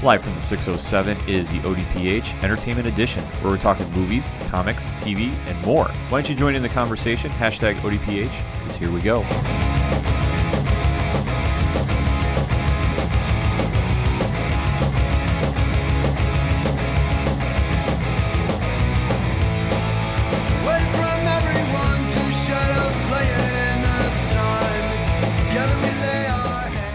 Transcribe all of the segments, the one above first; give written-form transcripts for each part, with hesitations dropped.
Live from the 607 is the ODPH Entertainment Edition, where we're talking movies, comics, TV, and more. Why don't you join in the conversation? Hashtag ODPH, because here we go.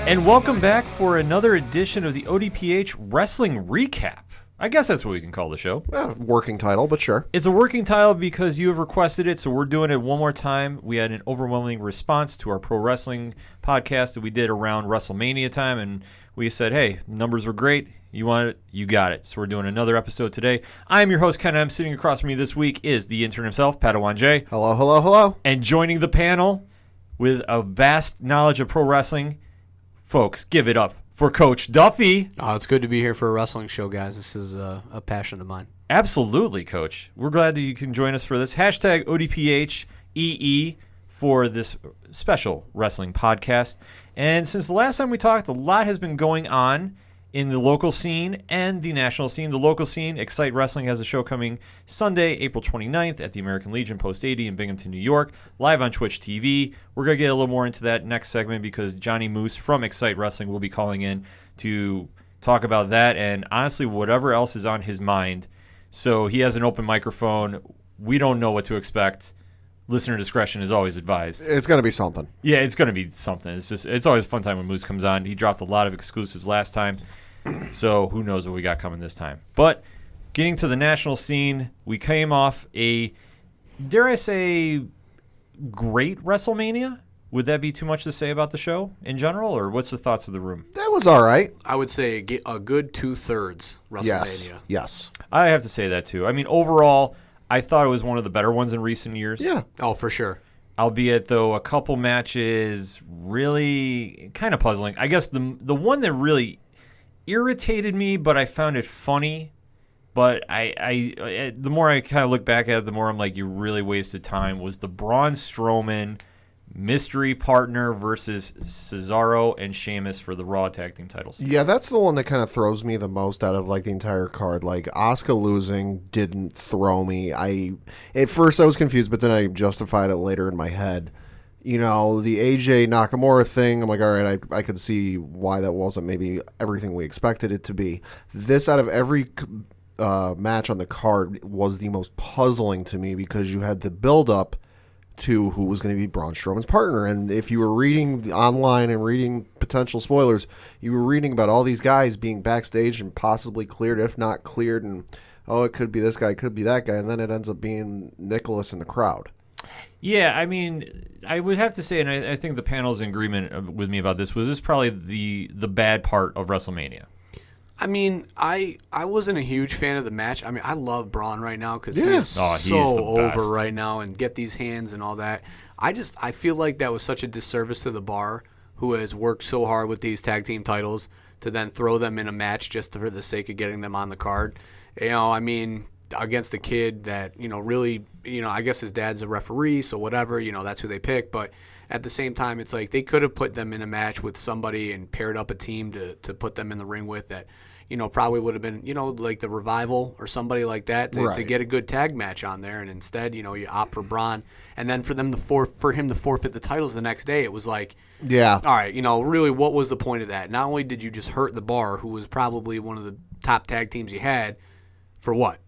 And welcome back for another edition of the ODPH Wrestling Recap. I guess that's what we can call the show. Working title, but sure. It's a working title because you have requested it, so we're doing it one more time. We had an overwhelming response to our pro wrestling podcast that we did around Wrestlemania time, and we said, hey, numbers were great. You want it? You got it. So we're doing another episode today. I am your host, Ken M. Sitting across from me this week is the intern himself, Padawan J. Hello, hello, hello. And joining the panel with a vast knowledge of pro wrestling, folks, give it up for Coach Duffy. Oh, it's good to be here for a wrestling show, guys. This is a passion of mine. Absolutely, Coach. We're glad that you can join us for this. Hashtag ODPHEE for this special wrestling podcast. And since the last time we talked, a lot has been going on in the local scene and the national scene. The local scene, Xcite Wrestling has a show coming Sunday, April 29th at the American Legion Post 80 in Binghamton, New York, live on Twitch TV. We're going to get a little more into that next segment because Jonny Moose from Xcite Wrestling will be calling in to talk about that and honestly whatever else is on his mind. So he has an open microphone. We don't know what to expect. Listener discretion is always advised. It's going to be something. Yeah, it's going to be something. It's always a fun time when Moose comes on. He dropped a lot of exclusives last time. So who knows what we got coming this time. But getting to the national scene, we came off a, dare I say, great WrestleMania? Would that be too much to say about the show in general, or what's the thoughts of the room? That was all right. I would say a good 2/3 WrestleMania. Yes. I have to say that too. I mean, overall, I thought it was one of the better ones in recent years. Yeah. Oh, for sure. Albeit, though, a couple matches really kind of puzzling. I guess the one that really irritated me, but I found it funny. But I the more I kind of look back at it, the more I'm like, you really wasted time, was the Braun Strowman mystery partner versus Cesaro and Sheamus for the Raw Tag Team titles. Yeah, that's the one that kind of throws me the most out of like the entire card. Like Asuka losing didn't throw me. At first I was confused, but then I justified it later in my head. You know, the AJ Nakamura thing, I'm like, all right, I could see why that wasn't maybe everything we expected it to be. This, out of every match on the card, was the most puzzling to me because you had the build-up to who was going to be Braun Strowman's partner. And if you were reading online and reading potential spoilers, you were reading about all these guys being backstage and possibly cleared, if not cleared, and, oh, it could be this guy, it could be that guy, and then it ends up being Nicholas in the crowd. Yeah, I mean, I would have to say, and I think the panel's in agreement with me about this, was this probably the bad part of WrestleMania? I mean, I wasn't a huge fan of the match. I mean, I love Braun right now because Yeah. he's so the best. over right now and get these hands and all that. I feel like that was such a disservice to the Bar, who has worked so hard with these tag team titles, to then throw them in a match just for the sake of getting them on the card. You know, I mean, against a kid that, you know, really, you know, I guess his dad's a referee, so whatever, you know, that's who they pick. But at the same time, it's like they could have put them in a match with somebody and paired up a team to put them in the ring with that, you know, probably would have been, you know, like the Revival or somebody like that to get a good tag match on there. And instead, you know, you opt for Braun. And then for him to forfeit the titles the next day, it was like, yeah, all right, you know, really, what was the point of that? Not only did you just hurt the Bar, who was probably one of the top tag teams you had, for what?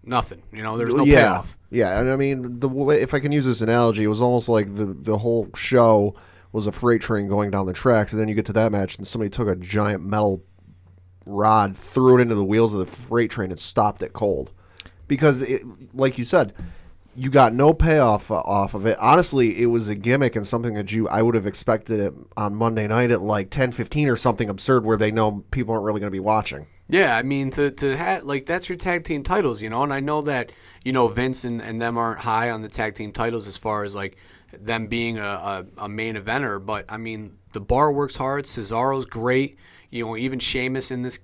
Nothing. You know, there's no payoff. Yeah, and I mean, the way, if I can use this analogy, it was almost like the whole show was a freight train going down the tracks, and then you get to that match, and somebody took a giant metal rod, threw it into the wheels of the freight train, and stopped it cold. Because, like you said, you got no payoff off of it. Honestly, it was a gimmick and something that I would have expected it on Monday night at like 10:15 or something absurd where they know people aren't really going to be watching. Yeah, I mean, to have, like, that's your tag team titles, you know, and I know that, you know, Vince and them aren't high on the tag team titles as far as, like, them being a main eventer, but, I mean, the Bar works hard, Cesaro's great, you know, even Sheamus in this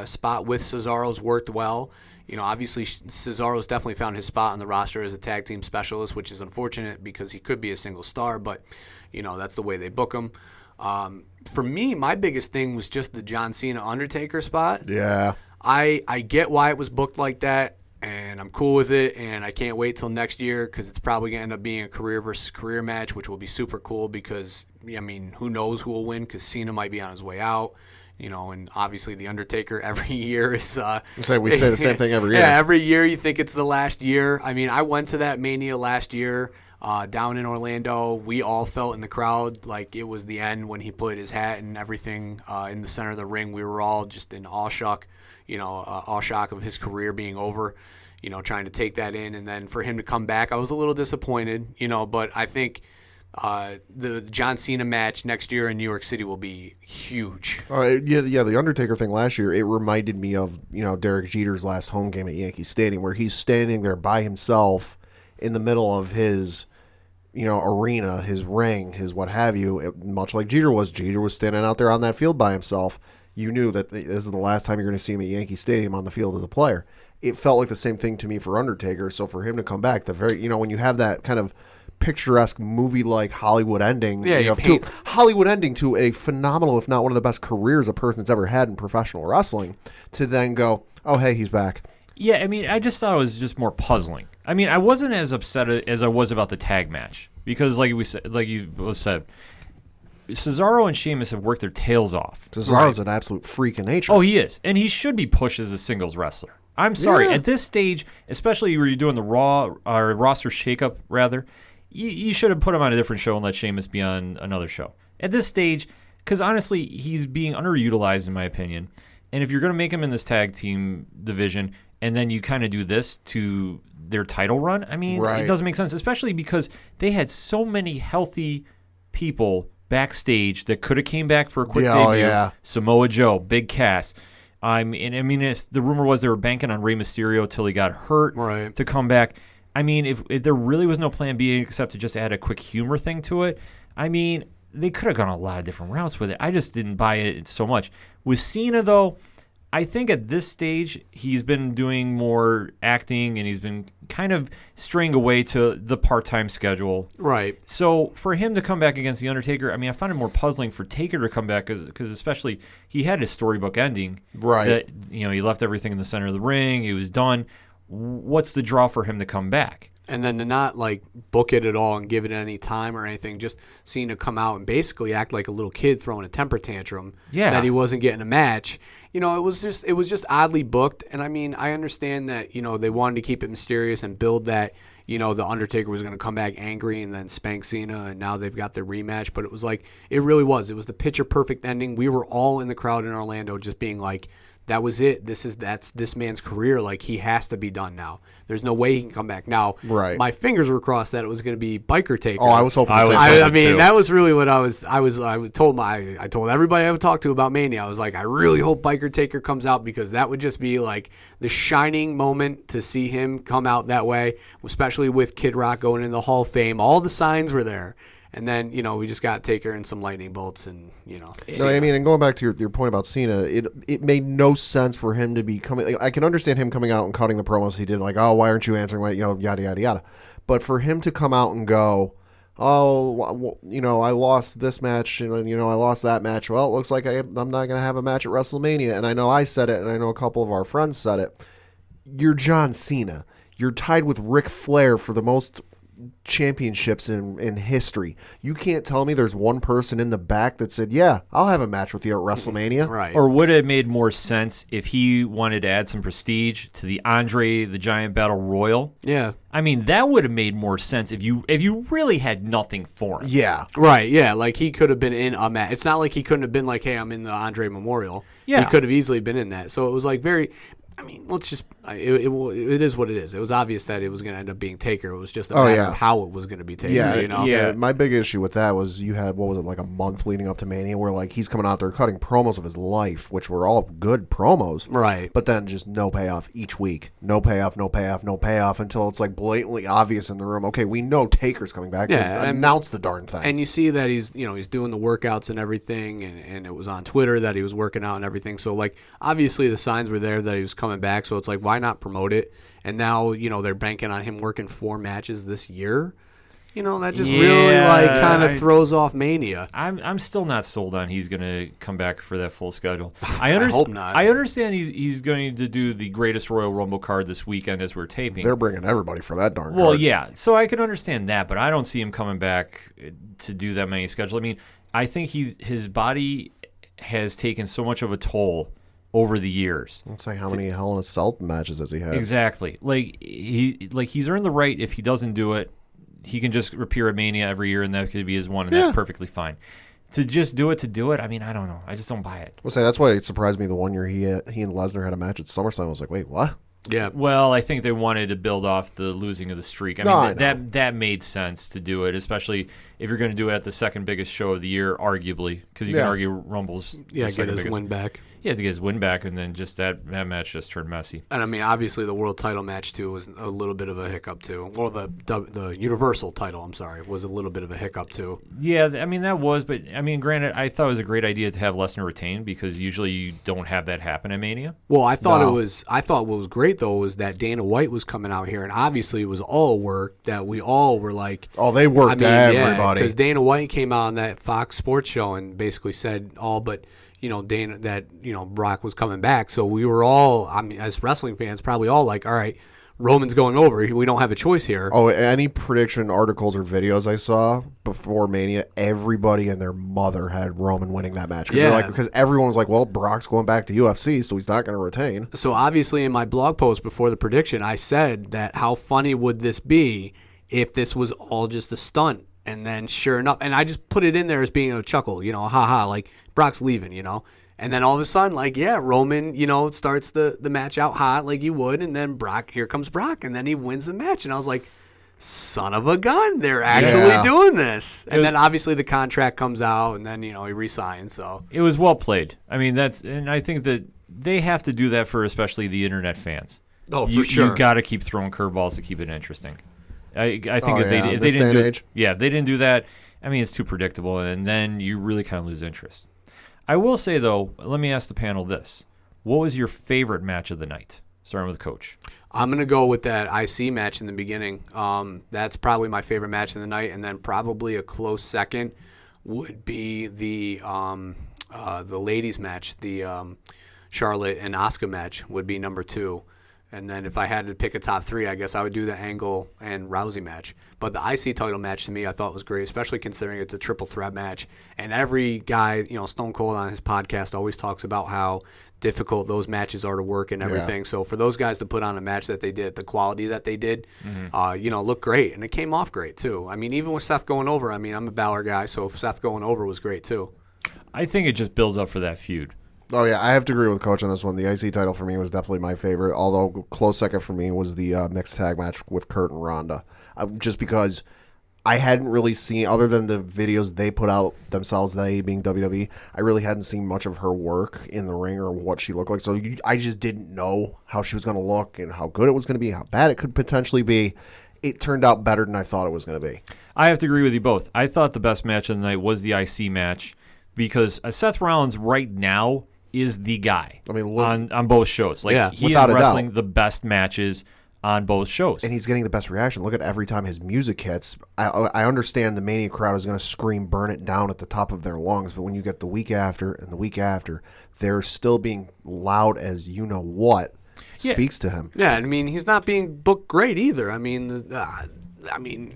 spot with Cesaro's worked well. You know, obviously Cesaro's definitely found his spot on the roster as a tag team specialist, which is unfortunate because he could be a single star, but, you know, that's the way they book him. For me, my biggest thing was just the John Cena Undertaker spot. Yeah. I get why it was booked like that, and I'm cool with it, and I can't wait till next year because it's probably going to end up being a career versus career match, which will be super cool because, I mean, who knows who will win because Cena might be on his way out. And obviously the Undertaker every year is. We say the same thing every year. Yeah, every year you think it's the last year. I mean, I went to that Mania last year down in Orlando. We all felt in the crowd like it was the end when he put his hat and everything in the center of the ring. We were all just in awe shock, awe shock of his career being over. Trying to take that in, and then for him to come back, I was a little disappointed. But I think. The John Cena match next year in New York City will be huge. Yeah. The Undertaker thing last year, it reminded me of Derek Jeter's last home game at Yankee Stadium, where he's standing there by himself in the middle of his, arena, his ring, his what have you. Much like Jeter was standing out there on that field by himself. You knew that this is the last time you're going to see him at Yankee Stadium on the field as a player. It felt like the same thing to me for Undertaker. So for him to come back, when you have that kind of picturesque movie-like Hollywood ending. Yeah, Hollywood ending to a phenomenal, if not one of the best careers a person's ever had in professional wrestling, to then go, oh, hey, he's back. Yeah, I mean, I just thought it was just more puzzling. I mean, I wasn't as upset as I was about the tag match because, like you both said, Cesaro and Sheamus have worked their tails off. Cesaro's an absolute freak in nature. Oh, he is, and he should be pushed as a singles wrestler. I'm sorry, Yeah. at this stage, especially where you're doing the roster shakeup, rather. You should have put him on a different show and let Sheamus be on another show. At this stage, because honestly, he's being underutilized in my opinion. And if you're going to make him in this tag team division and then you kind of do this to their title run, I mean, Right. It doesn't make sense, especially because they had so many healthy people backstage that could have came back for a quick debut. Oh, yeah. Samoa Joe, Big Cass. If the rumor was they were banking on Rey Mysterio till he got hurt to come back. I mean, if there really was no plan B except to just add a quick humor thing to it, I mean, they could have gone a lot of different routes with it. I just didn't buy it so much. With Cena, though, I think at this stage, he's been doing more acting and he's been kind of straying away to the part-time schedule. Right. So for him to come back against The Undertaker, I mean, I find it more puzzling for Taker to come back because especially he had his storybook ending. Right. That, he left everything in the center of the ring. He was done. What's the draw for him to come back? And then to not book it at all and give it any time or anything, just seeing to come out and basically act like a little kid throwing a temper tantrum that he wasn't getting a match. It was just oddly booked. And I mean, I understand that, they wanted to keep it mysterious and build that, the Undertaker was going to come back angry and then spank Cena, and now they've got their rematch. But it was it really was. It was the picture perfect ending. We were all in the crowd in Orlando just being like, that was it. That's this man's career. He has to be done now. There's no way he can come back now. Right. My fingers were crossed that it was going to be Biker Taker. Oh, I was hoping. I mean, that was really what I told everybody I would talk to about Mania. I was like, I really hope Biker Taker comes out because that would just be the shining moment to see him come out that way, especially with Kid Rock going in the Hall of Fame. All the signs were there. And then, we just got Taker and some lightning bolts and, No, I mean, and going back to your point about Cena, it made no sense for him to be coming. I can understand him coming out and cutting the promos he did, oh, why aren't you answering? Yada, yada, yada. But for him to come out and go, oh, I lost this match and, I lost that match. Well, it looks like I'm not going to have a match at WrestleMania. And I know I said it, and I know a couple of our friends said it. You're John Cena. You're tied with Ric Flair for the most championships in history. You can't tell me there's one person in the back that said, yeah, I'll have a match with you at WrestleMania. Right. Or would it have made more sense if he wanted to add some prestige to the Andre the Giant Battle Royal? Yeah. I mean, that would have made more sense if you really had nothing for him. Yeah. Right, yeah. He could have been in a match. It's not like he couldn't have been hey, I'm in the Andre Memorial. Yeah. He could have easily been in that. So it was very... I mean, let's just it is what it is. It was obvious that it was going to end up being Taker. It was just a matter of how it was going to be Taker. Yeah. My big issue with that was you had, what was it, a month leading up to Mania where he's coming out there cutting promos of his life, which were all good promos. Right. But then just no payoff each week. No payoff, no payoff, no payoff until it's blatantly obvious in the room. Okay, we know Taker's coming back. Yeah, just announce the darn thing. And you see that he's doing the workouts and everything, and it was on Twitter that he was working out and everything. So obviously the signs were there that he was coming back. So it's why not promote it? And now, they're banking on him working 4 matches this year. that just really kind of I- throws off Mania. I'm still not sold on he's going to come back for that full schedule. I hope not. I understand he's going to do the greatest Royal Rumble card this weekend as we're taping. They're bringing everybody for that darn Well, card. yeah, so I can understand that, but I don't see him coming back to do that many schedules. I mean, I think his body has taken so much of a toll over the years. Let's say how many Hell in a Cell matches has he had? Exactly. He's earned the right. If he doesn't do it, he can just appear at Mania every year, and that could be his one, and that's perfectly fine. To just do it, I mean, I don't know. I just don't buy it. We'll say that's why it surprised me the one year he and Lesnar had a match at SummerSlam. I was like, wait, what? Yeah. Well, I think they wanted to build off the losing of the streak. I mean, that made sense to do it, especially if you're going to do it at the second biggest show of the year, arguably, because you can argue Rumble's get his win back. Yeah, to get his win back, and then just that match just turned messy. And I mean, obviously, the world title match too was a little bit of a hiccup too. Or the Universal title, I'm sorry, was a little bit of a hiccup too. Yeah, I mean that was, but I mean, granted, I thought it was a great idea to have Lesnar retain because usually you don't have that happen at Mania. Well, I thought what was great though was that Dana White was coming out here, and obviously it was all work that we all were like, oh, they worked everybody because Dana White came out on that Fox Sports show and basically said all but. Dana, that, Brock was coming back. So we were all, I mean, as wrestling fans, probably all like, all right, Roman's going over. We don't have a choice here. Oh, any prediction articles or videos I saw before Mania, everybody and their mother had Roman winning that match. Because everyone was like, well, Brock's going back to UFC, so he's not going to retain. So obviously in my blog post before the prediction, I said that how funny would this be if this was all just a stunt? And then sure enough, and I just put it in there as being a chuckle, haha, like Brock's leaving, And then all of a sudden, Roman, starts the match out hot like he would. And then here comes Brock. And then he wins the match. And I was like, son of a gun, they're actually doing this. And then obviously the contract comes out and then, he resigns. So it was well played. I mean, and I think that they have to do that for especially the internet fans. Oh, for sure. You got to keep throwing curveballs to keep it interesting. I think if they didn't do that, I mean, it's too predictable, and then you really kind of lose interest. I will say, though, let me ask the panel this. What was your favorite match of the night, starting with Coach? I'm going to go with that IC match in the beginning. That's probably my favorite match of the night, and then probably a close second would be the ladies match, the Charlotte and Asuka match would be number 2. And then if I had to pick a top 3, I guess I would do the Angle and Rousey match. But the IC title match to me I thought was great, especially considering it's a triple threat match. And every guy, Stone Cold on his podcast always talks about how difficult those matches are to work and everything. Yeah. So for those guys to put on a match that they did, the quality that they did, looked great. And it came off great, too. I mean, even with Seth going over, I mean, I'm a Balor guy, so Seth going over was great, too. I think it just builds up for that feud. Oh, yeah, I have to agree with Coach on this one. The IC title for me was definitely my favorite, although close second for me was the mixed tag match with Kurt and Ronda. Just because I hadn't really seen, other than the videos they put out themselves, they being WWE, I really hadn't seen much of her work in the ring or what she looked like. So I just didn't know how she was going to look and how good it was going to be, how bad it could potentially be. It turned out better than I thought it was going to be. I have to agree with you both. I thought the best match of the night was the IC match because Seth Rollins right now is the guy on both shows. He is wrestling the best matches on both shows. And he's getting the best reaction. Look at every time his music hits. I understand the Mania crowd is going to scream burn it down at the top of their lungs, but when you get the week after and the week after, they're still being loud as you-know-what speaks to him. Yeah, I mean, he's not being booked great either. I mean,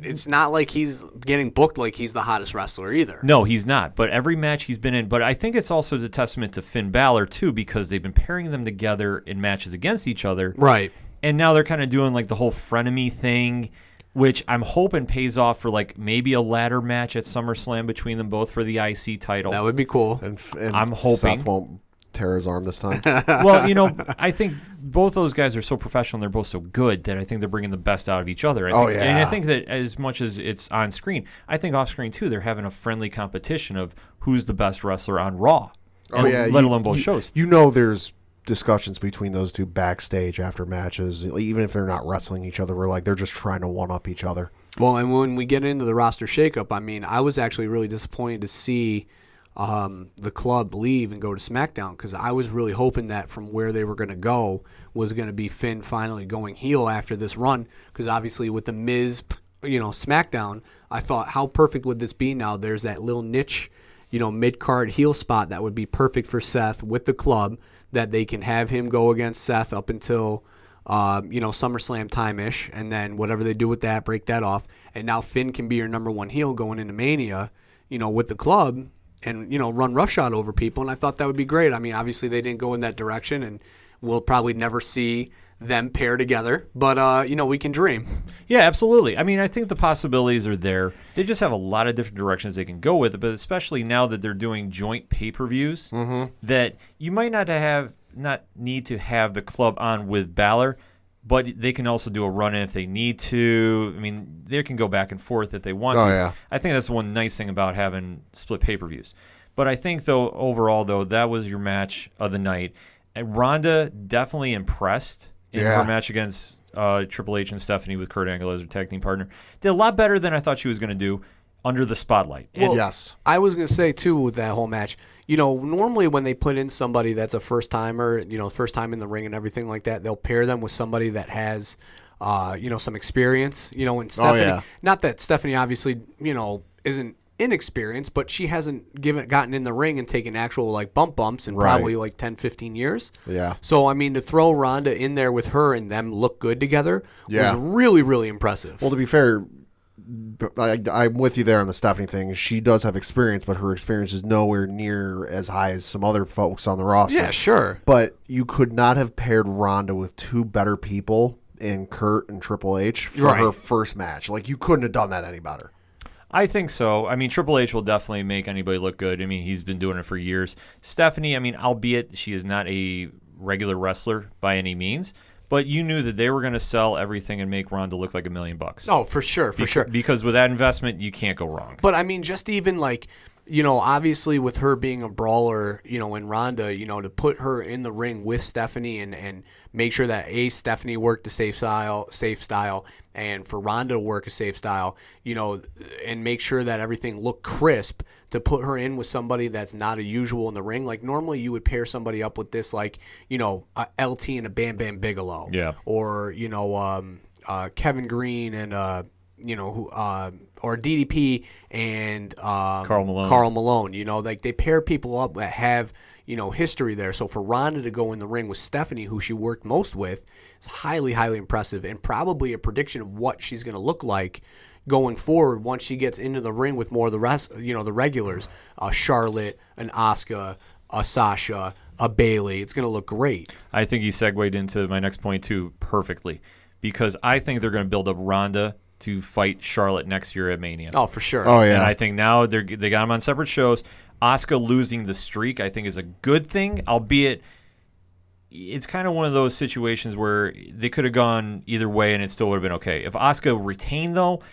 it's not like he's getting booked like he's the hottest wrestler either. No, he's not. But every match he's been in. But I think it's also the testament to Finn Balor, too, because they've been pairing them together in matches against each other. Right. And now they're kind of doing the whole frenemy thing, which I'm hoping pays off for maybe a ladder match at SummerSlam between them both for the IC title. That would be cool. And I'm hoping Seth won't tear his arm this time. Well, I think both those guys are so professional and they're both so good that I think they're bringing the best out of each other. And I think that as much as it's on screen, I think off screen too, they're having a friendly competition of who's the best wrestler on Raw. Let alone both shows. There's discussions between those two backstage after matches, even if they're not wrestling each other. They're just trying to one-up each other. Well, and when we get into the roster shakeup, I mean, I was actually really disappointed to see the club leave and go to SmackDown because I was really hoping that from where they were going to go was going to be Finn finally going heel after this run because obviously with The Miz SmackDown, I thought, how perfect would this be now? There's that little niche, mid-card heel spot that would be perfect for Seth with the club, that they can have him go against Seth up until, SummerSlam time-ish, and then whatever they do with that, break that off. And now Finn can be your number one heel going into Mania, with the club and, run roughshod over people. And I thought that would be great. I mean, obviously they didn't go in that direction, and we'll probably never see them pair together, but we can dream. Yeah, absolutely. I mean, I think the possibilities are there. They just have a lot of different directions they can go with it, but especially now that they're doing joint pay-per-views, that you might not need to have the club on with Balor, but they can also do a run-in if they need to. I mean, they can go back and forth if they want to. Yeah. I think that's one nice thing about having split pay-per-views. But I think, though, overall, though, that was your match of the night. And Ronda definitely impressed in her match against Triple H and Stephanie with Kurt Angle as her tag team partner. Did a lot better than I thought she was going to do under the spotlight. Well, yes. I was going to say, too, with that whole match, normally when they put in somebody that's a first-timer, first time in the ring and everything like that, they'll pair them with somebody that has, some experience. And Stephanie, not that Stephanie obviously, isn't inexperienced, but she hasn't gotten in the ring and taken actual bumps in probably 10, 15 years. Yeah. So, I mean, to throw Ronda in there with her and them look good together was really, really impressive. Well, to be fair, I'm with you there on the Stephanie thing. She does have experience, but her experience is nowhere near as high as some other folks on the roster. Yeah, sure. But you could not have paired Ronda with two better people in Kurt and Triple H for her first match. You couldn't have done that any better. I think so. I mean, Triple H will definitely make anybody look good. I mean, he's been doing it for years. Stephanie, I mean, albeit she is not a regular wrestler by any means, but you knew that they were going to sell everything and make Ronda look like $1 million. Oh, for sure, for sure. Because with that investment, you can't go wrong. But, I mean, just even obviously with her being a brawler, and Ronda, to put her in the ring with Stephanie and make sure that Stephanie worked a safe style, and for Ronda to work a safe style, and make sure that everything looked crisp, to put her in with somebody that's not a usual in the ring. Normally you would pair somebody up with this, a LT and a Bam Bam Bigelow. Yeah. Or, Kevin Green and, or DDP and Karl Malone. They pair people up that have, history there. So for Ronda to go in the ring with Stephanie, who she worked most with, is highly, highly impressive, and probably a prediction of what she's going to look like going forward once she gets into the ring with more of the rest, the regulars, Charlotte, an Asuka, a Sasha, a Bayley. It's going to look great. I think you segued into my next point, too, perfectly, because I think they're going to build up Ronda to fight Charlotte next year at Mania. Oh, for sure. Oh, yeah. And I think now they got them on separate shows. Asuka losing the streak, I think, is a good thing, albeit it's kind of one of those situations where they could have gone either way and it still would have been okay. If Asuka retained, though,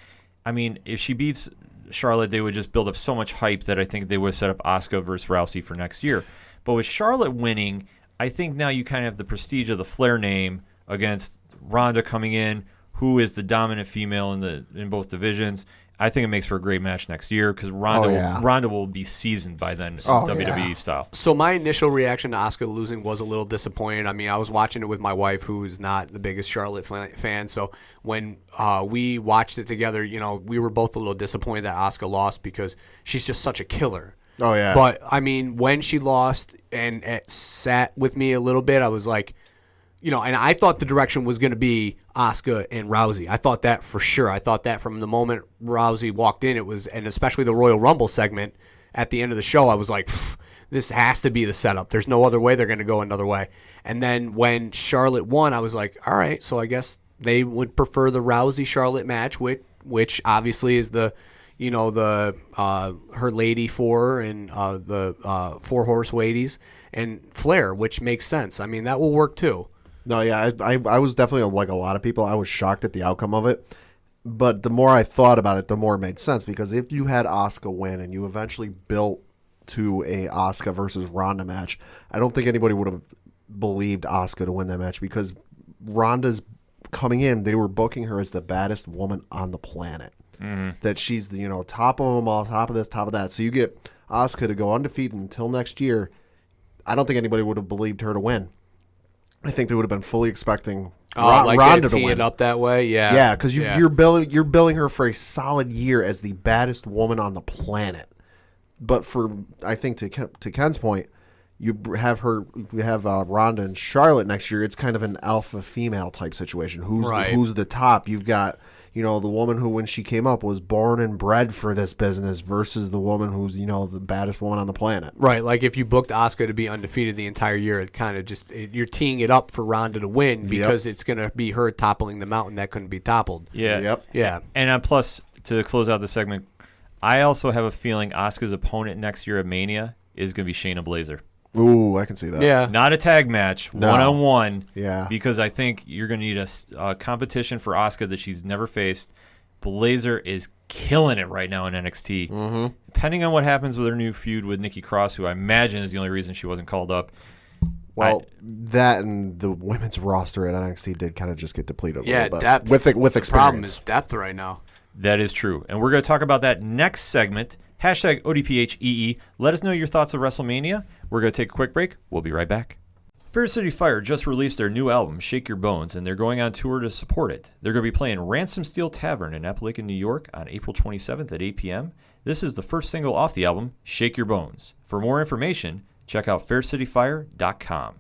I mean, if she beats Charlotte, they would just build up so much hype that I think they would set up Asuka versus Rousey for next year. But with Charlotte winning, I think now you kind of have the prestige of the Flair name against Ronda coming in, who is the dominant female in both divisions. I think it makes for a great match next year because Ronda will be seasoned by then, WWE style. So my initial reaction to Asuka losing was a little disappointed. I mean, I was watching it with my wife, who is not the biggest Charlotte fan. So when we watched it together, we were both a little disappointed that Asuka lost because she's just such a killer. Oh, yeah. But, I mean, when she lost and it sat with me a little bit, I was like, and I thought the direction was going to be Asuka and Rousey. I thought that for sure. I thought that from the moment Rousey walked in, and especially the Royal Rumble segment at the end of the show, I was like, this has to be the setup. There's no other way they're going to go another way. And then when Charlotte won, I was like, all right, so I guess they would prefer the Rousey-Charlotte match, which obviously is the her lady four and the four horse ladies and Flair, which makes sense. I mean, that will work too. No, yeah, I was definitely like a lot of people. I was shocked at the outcome of it. But the more I thought about it, the more it made sense. Because if you had Asuka win and you eventually built to a Asuka versus Ronda match, I don't think anybody would have believed Asuka to win that match. Because Ronda's coming in, they were booking her as the baddest woman on the planet. Mm-hmm. That she's the top of them all, top of this, top of that. So you get Asuka to go undefeated until next year. I don't think anybody would have believed her to win. I think they would have been fully expecting Like Ronda to tee win. it up that way, yeah. Yeah, because you're billing her for a solid year as the baddest woman on the planet. But I think to Ken's point, you have Ronda and Charlotte next year. It's kind of an alpha female type situation. Who's the top? You've got the woman who, when she came up, was born and bred for this business versus the woman who's the baddest woman on the planet. Right, like if you booked Asuka to be undefeated the entire year, it kind of you're teeing it up for Ronda to win because it's going to be her toppling the mountain that couldn't be toppled. Yeah. Yep. Yeah. And plus, to close out the segment, I also have a feeling Asuka's opponent next year at Mania is going to be Shayna Baszler. Ooh, I can see that. Yeah. Not a tag match, one-on-one. Yeah. Because I think you're going to need a competition for Asuka that she's never faced. Baszler is killing it right now in NXT. Mm-hmm. Depending on what happens with her new feud with Nikki Cross, who I imagine is the only reason she wasn't called up. Well, that and the women's roster at NXT did kind of just get depleted a little bit. Depth. With experience. The problem is depth right now. That is true. And we're going to talk about that next segment. Hashtag ODPHEE. Let us know your thoughts of WrestleMania. We're going to take a quick break. We'll be right back. Fair City Fire just released their new album, Shake Your Bones, and they're going on tour to support it. They're going to be playing Ransom Steel Tavern in Appalachian, New York on April 27th at 8 p.m. This is the first single off the album, Shake Your Bones. For more information, check out faircityfire.com.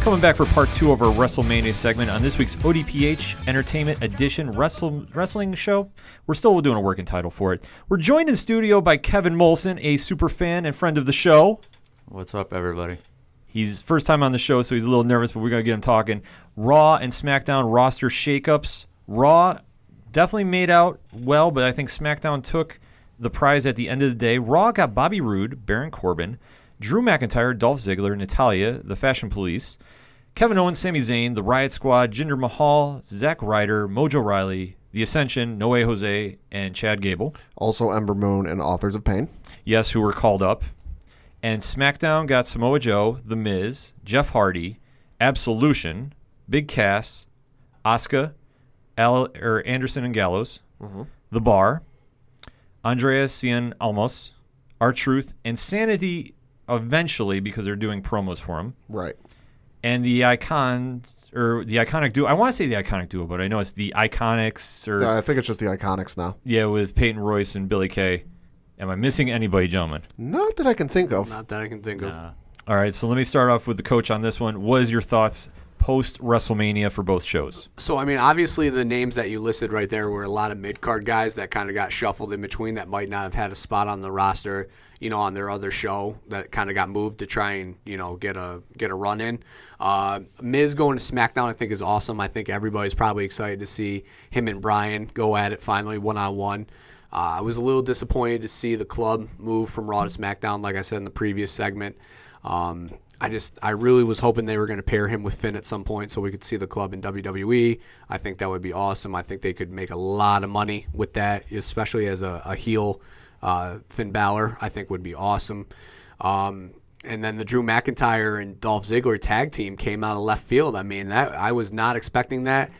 Coming back for part 2 of our WrestleMania segment on this week's ODPH Entertainment Edition wrestling show. We're still doing a working title for it. We're joined in studio by Kevin Molson, a super fan and friend of the show. What's up, everybody? He's first time on the show, so he's a little nervous, but we're going to get him talking. Raw and SmackDown roster shakeups. Raw definitely made out well, but I think SmackDown took the prize at the end of the day. Raw got Bobby Roode, Baron Corbin, Drew McIntyre, Dolph Ziggler, Natalya, the Fashion Police, Kevin Owens, Sami Zayn, the Riot Squad, Jinder Mahal, Zack Ryder, Mojo Rawley, The Ascension, Noe Jose, and Chad Gable. Also Ember Moon and Authors of Pain. Yes, who were called up. And SmackDown got Samoa Joe, The Miz, Jeff Hardy, Absolution, Big Cass, Asuka, Anderson and Gallows, The Bar, Andreas Cien Almos, R-Truth, and Sanity eventually because they're doing promos for him. Right. And the Iconic Duo. I want to say the Iconic Duo, but I know it's the Iconics. I think it's just the Iconics now. Yeah, with Peyton Royce and Billy Kay. Am I missing anybody, gentlemen? Not that I can think of. Not that I can think of. All right, so let me start off with the coach on this one. What is your thoughts post-WrestleMania for both shows? So, I mean, obviously the names that you listed right there were a lot of mid-card guys that kind of got shuffled in between that might not have had a spot on the roster, on their other show that kind of got moved to try and, get a run in. Miz going to SmackDown I think is awesome. I think everybody's probably excited to see him and Bryan go at it finally one-on-one. I was a little disappointed to see the club move from Raw to SmackDown, like I said in the previous segment. I really was hoping they were going to pair him with Finn at some point so we could see the club in WWE. I think that would be awesome. I think they could make a lot of money with that, especially as a heel. Finn Balor, I think, would be awesome. And then the Drew McIntyre and Dolph Ziggler tag team came out of left field. I mean, I was not expecting that.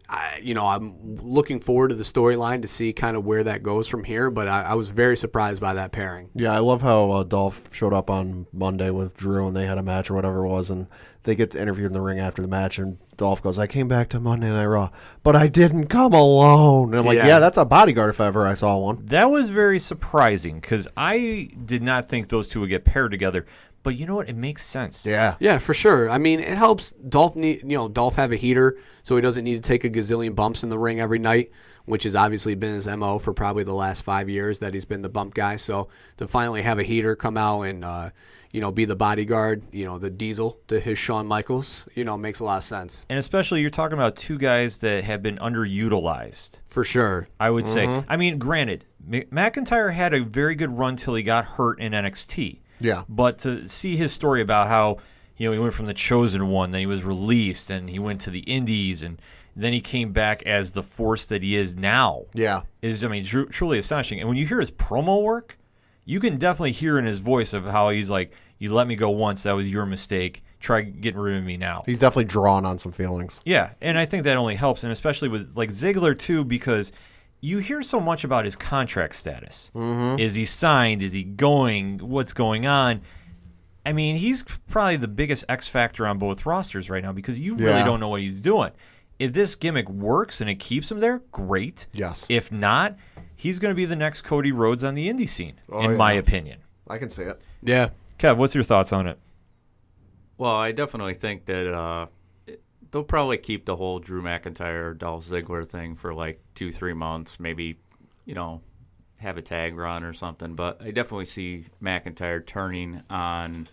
I'm looking forward to the storyline to see kind of where that goes from here, but I was very surprised by that pairing. Yeah, I love how Dolph showed up on Monday with Drew and they had a match or whatever it was, and they get to interview in the ring after the match, and Dolph goes, I came back to Monday Night Raw, but I didn't come alone. And I'm like, yeah, that's a bodyguard if ever I saw one. That was very surprising because I did not think those two would get paired together. But you know what? It makes sense. Yeah, for sure. I mean, it helps Dolph have a heater, so he doesn't need to take a gazillion bumps in the ring every night, which has obviously been his MO for probably the last 5 years that he's been the bump guy. So to finally have a heater come out and be the bodyguard, the Diesel to his Shawn Michaels, makes a lot of sense. And especially you're talking about two guys that have been underutilized. For sure. I would say. I mean, granted, McIntyre had a very good run till he got hurt in NXT. Yeah. But to see his story about how, he went from the Chosen One, then he was released, and he went to the Indies, and then he came back as the force that he is now. Yeah. Is, truly astonishing. And when you hear his promo work, you can definitely hear in his voice of how he's like, you let me go once, that was your mistake. Try getting rid of me now. He's definitely drawn on some feelings. Yeah, and I think that only helps, and especially with like Ziggler too, because you hear so much about his contract status. Mm-hmm. Is he signed? Is he going? What's going on? I mean, he's probably the biggest X factor on both rosters right now because you really don't know what he's doing. If this gimmick works and it keeps him there, great. Yes. If not, he's going to be the next Cody Rhodes on the indie scene, in my opinion. I can see it. Yeah. Kev, what's your thoughts on it? Well, I definitely think that they'll probably keep the whole Drew McIntyre, Dolph Ziggler thing for like 2-3 months, maybe, have a tag run or something. But I definitely see McIntyre turning on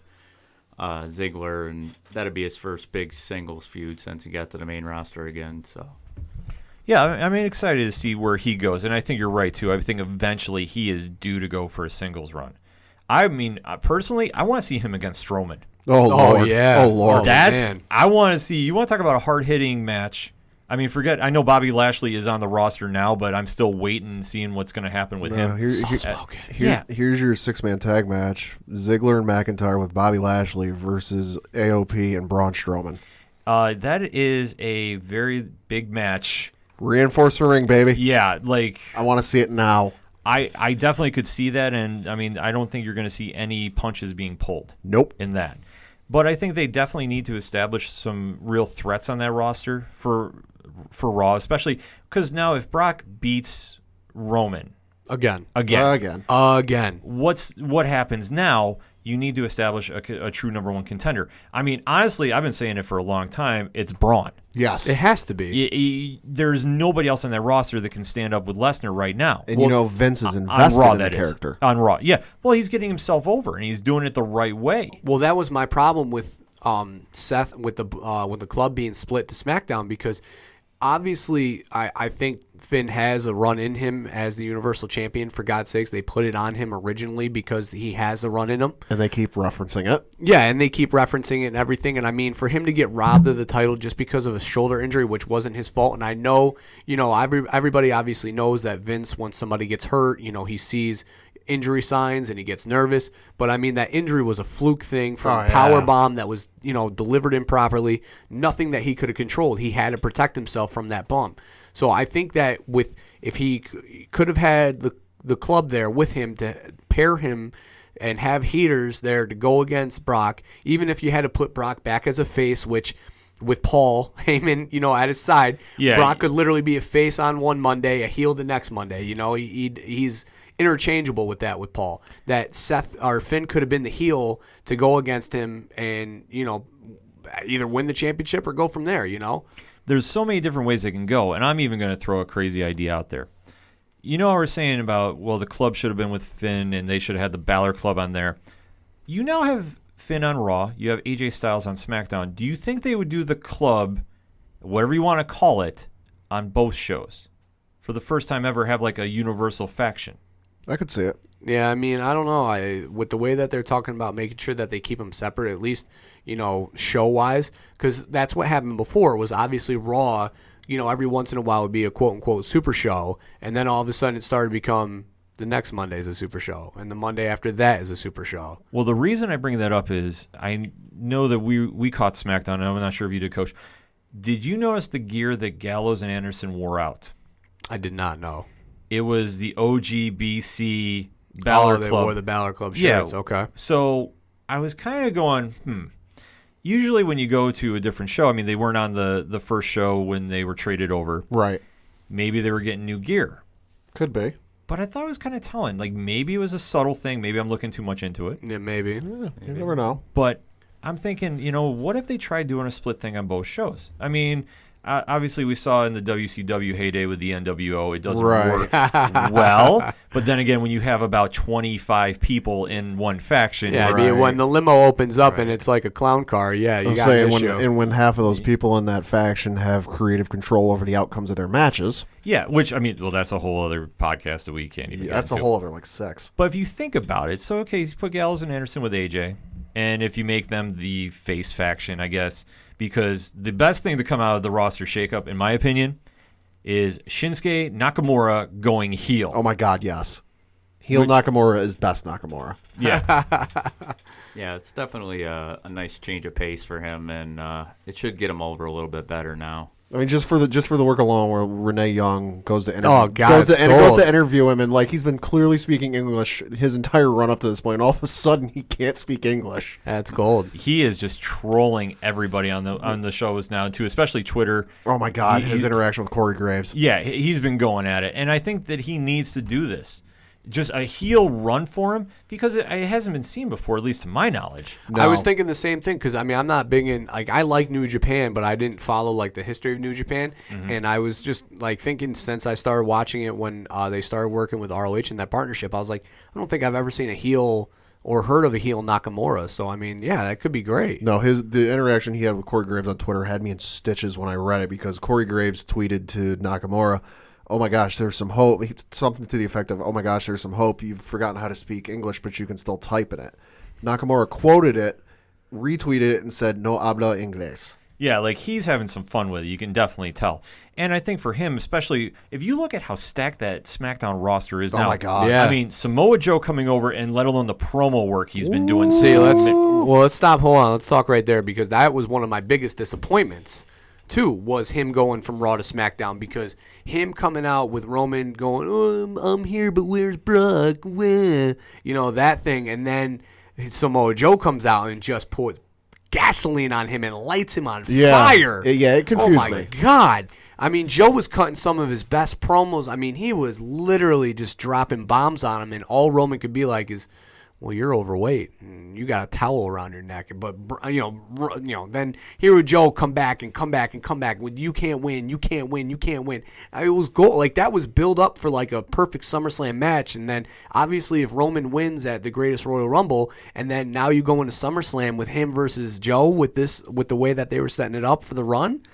Ziggler, and that'd be his first big singles feud since he got to the main roster again. So, yeah, I'm excited to see where he goes, and I think you're right too. I think eventually he is due to go for a singles run. I mean, personally, I want to see him against Strowman. Oh, Lord. Yeah. Oh, Lord. I want to see. You want to talk about a hard-hitting match? I mean, I know Bobby Lashley is on the roster now, but I'm still waiting and seeing what's going to happen with him. Here's your 6-man tag match. Ziggler and McIntyre with Bobby Lashley versus AOP and Braun Strowman. That is a very big match. Reinforce the ring, baby. Yeah, I want to see it now. I definitely could see that, and I mean, I don't think you're going to see any punches being pulled. Nope. In that. But I think they definitely need to establish some real threats on that roster for Raw, especially because now if Brock beats Roman Again. what happens now? You need to establish a true number one contender. I mean, honestly, I've been saying it for a long time. It's Braun. Yes. It has to be. There's nobody else on that roster that can stand up with Lesnar right now. And Vince is invested Raw, in the character. On Raw, yeah. Well, he's getting himself over, and he's doing it the right way. Well, that was my problem with Seth with the club being split to SmackDown because obviously I think Finn has a run in him as the Universal Champion. For God's sakes, they put it on him originally because he has a run in him. And they keep referencing it. Yeah, and they keep referencing it and everything. And I mean, for him to get robbed of the title just because of a shoulder injury, which wasn't his fault. And I know, everybody obviously knows that Vince, when somebody gets hurt, he sees injury signs and he gets nervous. But I mean, that injury was a fluke thing from a power bomb that was, delivered improperly. Nothing that he could have controlled. He had to protect himself from that bump. So I think that if he could have had the club there with him to pair him and have heaters there to go against Brock, even if you had to put Brock back as a face, which with Paul Heyman, at his side, Brock could literally be a face on one Monday, a heel the next Monday. He's interchangeable with Paul. That Seth or Finn could have been the heel to go against him and, either win the championship or go from there, There's so many different ways they can go, and I'm even going to throw a crazy idea out there. What we're saying about, the club should have been with Finn, and they should have had the Balor Club on there. You now have Finn on Raw. You have AJ Styles on SmackDown. Do you think they would do the club, whatever you want to call it, on both shows? For the first time ever, have like a universal faction? I could see it. Yeah, I mean, I don't know. With the way that they're talking about making sure that they keep them separate, at least, show-wise, because that's what happened before, was obviously Raw, every once in a while would be a quote-unquote super show, and then all of a sudden it started to become the next Monday is a super show, and the Monday after that is a super show. Well, the reason I bring that up is I know that we caught SmackDown, and I'm not sure if you did, Coach. Did you notice the gear that Gallows and Anderson wore out? I did not know. It was the OGBC Balor Club. They wore the Balor Club shirts. Yeah. Okay. So I was kind of going, Usually when you go to a different show, I mean, they weren't on the first show when they were traded over. Right. Maybe they were getting new gear. Could be. But I thought it was kind of telling. Like, maybe it was a subtle thing. Maybe I'm looking too much into it. Yeah, maybe. You never know. But I'm thinking, what if they tried doing a split thing on both shows? I mean, obviously we saw in the WCW heyday with the NWO, it doesn't work well. But then again, when you have about 25 people in one faction, when the limo opens up and it's like a clown car, you got an issue. When half of those people in that faction have creative control over the outcomes of their matches. Yeah, which, I mean, well, that's a whole other podcast that we can't even get that's into. a whole other, sex. But if you think about it, so, okay, you put Gallows and Anderson with AJ, and if you make them the face faction, I guess, because the best thing to come out of the roster shakeup, in my opinion, is Shinsuke Nakamura going heel. Oh, my God, yes. Heel Nakamura is best Nakamura. Yeah. Yeah, it's definitely a nice change of pace for him, and it should get him over a little bit better now. I mean, just for the work alone, where Renee Young goes to interview, goes to interview him, and he's been clearly speaking English his entire run up to this point. And all of a sudden, he can't speak English. That's gold. He is just trolling everybody on the shows now too, especially Twitter. Oh my God, his interaction with Corey Graves. Yeah, he's been going at it, and I think that he needs to do this. Just a heel run for him, because it hasn't been seen before, at least to my knowledge. No. I was thinking the same thing, because, I mean, I'm not big in, I like New Japan, but I didn't follow, the history of New Japan, and I was just, thinking since I started watching it when they started working with ROH in that partnership, I was like, I don't think I've ever seen a heel or heard of a heel Nakamura, so, I mean, yeah, that could be great. No, the interaction he had with Corey Graves on Twitter had me in stitches when I read it, because Corey Graves tweeted to Nakamura, oh my gosh, there's some hope. Something to the effect of, oh my gosh, there's some hope. You've forgotten how to speak English, but you can still type in it. Nakamura quoted it, retweeted it, and said, no habla inglés. Yeah, he's having some fun with it. You can definitely tell. And I think for him, especially, if you look at how stacked that SmackDown roster is now. Oh my God. Yeah. I mean, Samoa Joe coming over, and let alone the promo work he's been doing. See, let's stop. Hold on. Let's talk right there, because that was one of my biggest disappointments. Too, was him going from Raw to SmackDown, because him coming out with Roman going, oh, I'm here, but where's Brock? Where? That thing. And then Samoa Joe comes out and just puts gasoline on him and lights him on fire. Yeah, it confused me. Oh, my God. I mean, Joe was cutting some of his best promos. I mean, he was literally just dropping bombs on him, and all Roman could be like is, well, you're overweight, and you got a towel around your neck. But then here would Joe come back. With you can't win. It was goal. That was build up for a perfect SummerSlam match, and then obviously if Roman wins at the Greatest Royal Rumble, and then now you go into SummerSlam with him versus Joe with the way that they were setting it up for the run.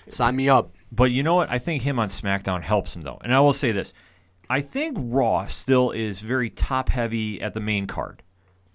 Sign me up. But you know what? I think him on SmackDown helps him, though. And I will say this. I think Raw still is very top-heavy at the main card,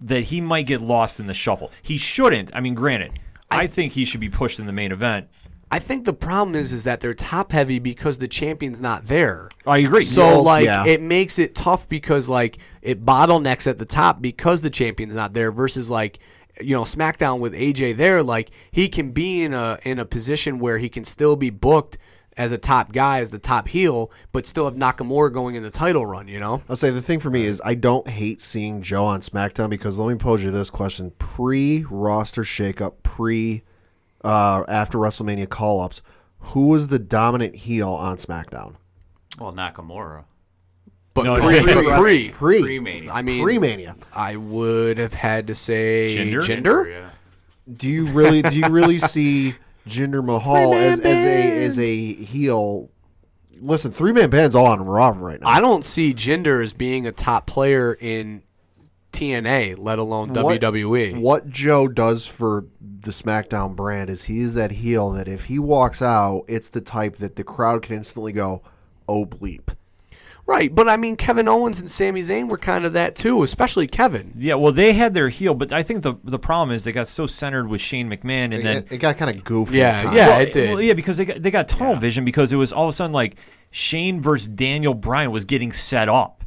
that he might get lost in the shuffle. He shouldn't. I mean, granted, I think he should be pushed in the main event. I think the problem is that they're top-heavy because the champion's not there. I agree. So, it makes it tough because, it bottlenecks at the top because the champion's not there versus, SmackDown with AJ there, he can be in a position where he can still be booked as a top guy, as the top heel, but still have Nakamura going in the title run, I'll say the thing for me is I don't hate seeing Joe on SmackDown, because let me pose you this question. Pre-roster shakeup, after WrestleMania call-ups, who was the dominant heel on SmackDown? Well, Nakamura. But Pre-Mania. I mean, pre-Mania. I would have had to say Jinder? Yeah. Do you really see Jinder Mahal as a heel? Listen, 3-man band's all on Raw right now. I don't see Jinder as being a top player in TNA, let alone WWE. What Joe does for the SmackDown brand is he's that heel that if he walks out, it's the type that the crowd can instantly go, oh bleep. Right, but I mean, Kevin Owens and Sami Zayn were kind of that too, especially Kevin. Yeah, well, they had their heel, but I think the problem is they got so centered with Shane McMahon, and then it got kind of goofy. Yeah, it did. Well, yeah, because they got tunnel vision, because it was all of a sudden Shane versus Daniel Bryan was getting set up,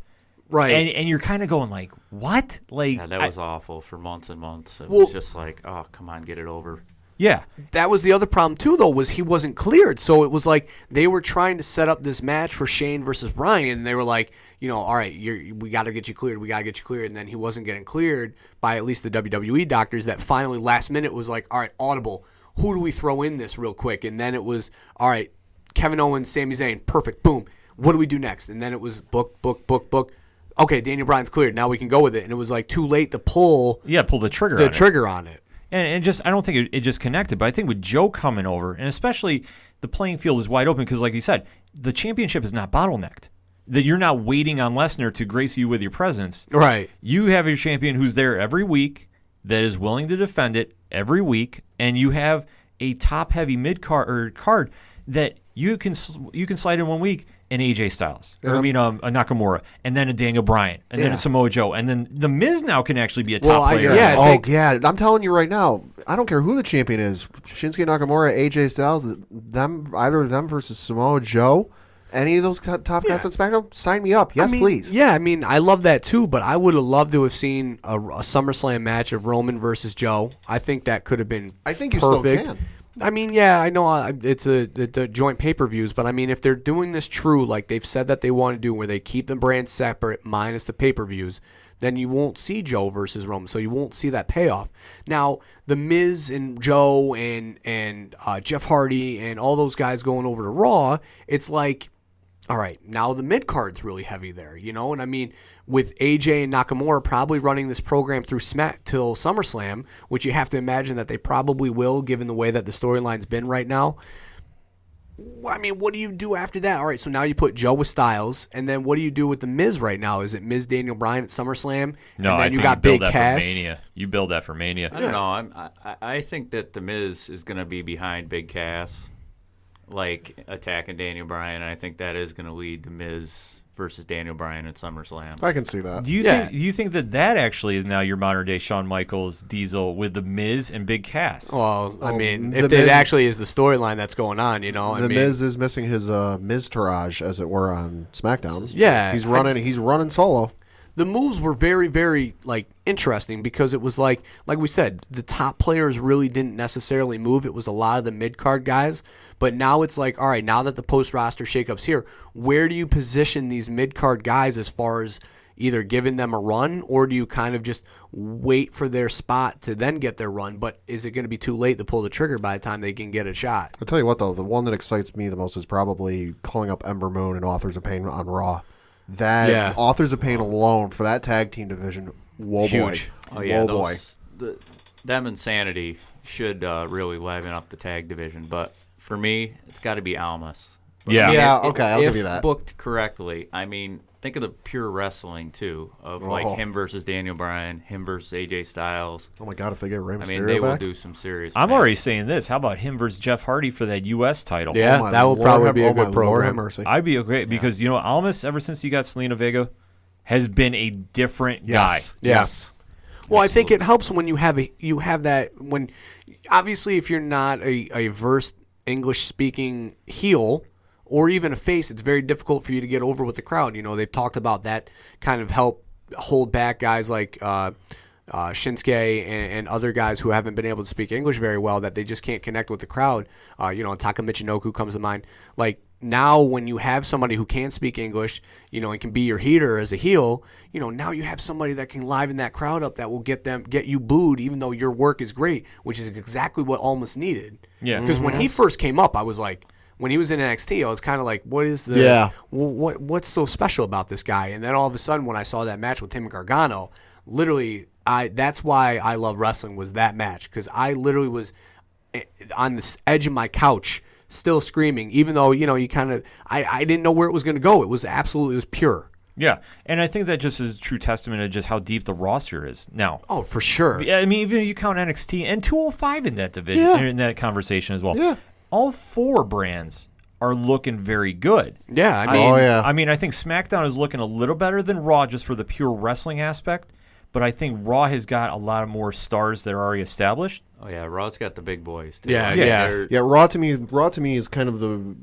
right? And you're kind of going what? That was awful for months and months. It was just oh, come on, get it over. Yeah. That was the other problem, too, though, was he wasn't cleared. So it was they were trying to set up this match for Shane versus Bryan, and they were all right, we got to get you cleared. And then he wasn't getting cleared by at least the WWE doctors. That finally, last minute, was all right, Audible, who do we throw in this real quick? And then it was, all right, Kevin Owens, Sami Zayn, perfect, boom. what do we do next? And then it was book. Okay, Daniel Bryan's cleared. Now we can go with it. And it was like too late to pull the trigger on it. And just I don't think it just connected. But I think with Joe coming over, and especially the playing field is wide open because, like you said, the championship is not bottlenecked. That you're not waiting on Lesnar to grace you with your presence. Right. You have your champion who's there every week that is willing to defend it every week, and you have a top-heavy card that you can slide in 1 week an AJ Styles, or a Nakamura, and then a Daniel Bryan, and then a Samoa Joe, and then the Miz now can actually be a top player. I'm telling you right now, I don't care who the champion is, Shinsuke Nakamura, AJ Styles, either of them versus Samoa Joe. Any of those top guys on SmackDown, sign me up. Yes, please. Yeah, I mean, I love that too, but I would have loved to have seen a SummerSlam match of Roman versus Joe. I think that could have been I think you perfect. still can. I mean, yeah, I know it's the joint pay-per-views, but I mean, if they're doing this true, like they've said that they want to do, where they keep the brands separate minus the pay-per-views, then you won't see Joe versus Roman, so you won't see that payoff. Now, the Miz and Joe and Jeff Hardy and all those guys going over to Raw, it's like, all right, now the mid-card's really heavy there, you know? And I mean, with AJ and Nakamura probably running this program through Smack till SummerSlam, which you have to imagine that they probably will, given the way that the storyline's been right now. I mean, what do you do after that? All right, so now you put Joe with Styles, and then what do you do with the Miz right now? Is it Miz Daniel Bryan at SummerSlam? No, and then I you think got you build Big that Cass. for Mania. You build that for Mania. I don't know. I think that the Miz is going to be behind Big Cass, like attacking Daniel Bryan. And I think that is going to lead the Miz versus Daniel Bryan at SummerSlam. I can see that. Do you think that actually is now your modern day Shawn Michaels Diesel with the Miz and Big Cass? Well, I mean, if the it Miz- actually is the storyline that's going on, you know, The Miz is missing his Miz-tourage, as it were, on SmackDown. Yeah, he's running solo. the moves were very, very interesting because it was like we said, the top players really didn't necessarily move. It was a lot of the mid card guys. But now it's like, all right, now that the post roster shakeup's here, where do you position these mid card guys as far as either giving them a run, or do you kind of just wait for their spot to then get their run? But is it going to be too late to pull the trigger by the time they can get a shot? I'll tell you what, though, the one that excites me the most is probably calling up Ember Moon and Authors of Pain on Raw. Authors of Pain alone for that tag team division, whoa Huge. boy. Oh, yeah. Whoa boy. Them and Sanity should really liven up the tag division. But for me, it's got to be Almas. Yeah. Okay, I'll give you that. If booked correctly, I mean, think of the pure wrestling, too, of like him versus Daniel Bryan, him versus AJ Styles. Oh, my God, if they get Rey I Mysterio mean, they will back? do some serious I'm matches. already saying this. How about him versus Jeff Hardy for that U.S. title? Yeah, my that would Lord, probably be a oh, my good Lord, have program. mercy. I'd be okay because, you know, Almas, ever since he got Selena Vega, has been a different Yes. guy. Yes. Well, I think it helps when you have that when obviously if you're not a versed English speaking heel or even a face, it's very difficult for you to get over with the crowd. You know, they've talked about that kind of help hold back guys like Shinsuke and other guys who haven't been able to speak English very well, that they just can't connect with the crowd. You know, Taka Michinoku comes to mind. Like, now when you have somebody who can speak English, you know, and can be your heater as a heel, you know, now you have somebody that can liven that crowd up that will get you booed even though your work is great, which is exactly what Almas needed. Yeah. Because when he first came up, I was like, when he was in NXT, I was kind of like, what is the what's so special about this guy? And then all of a sudden when I saw that match with him and Gargano, literally that's why I love wrestling, was that match, because I literally was on the edge of my couch still screaming, even though, you know, you kind of I didn't know where it was going to go. It was pure. Yeah, and I think that just is a true testament of just how deep the roster is now. Oh, for sure. I mean, even if you count NXT and 205 in that division, in that conversation as well. Yeah. All four brands are looking very good. Yeah, I mean, I think SmackDown is looking a little better than Raw just for the pure wrestling aspect, but I think Raw has got a lot of more stars that are already established. Oh, yeah. Raw's got the big boys, too. Yeah, I mean, yeah. they're- Yeah, Raw to me is kind of the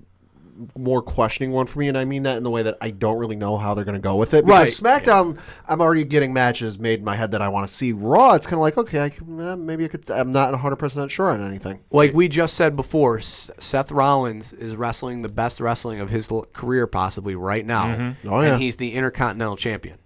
more questioning one for me, and I mean that in the way that I don't really know how they're going to go with it. Because SmackDown, I'm already getting matches made in my head that I want to see. Raw, it's kind of like, okay, I'm not 100% sure on anything. Like we just said before, Seth Rollins is wrestling the best wrestling of his career possibly right now. Mm-hmm. Oh, yeah. And he's the Intercontinental Champion.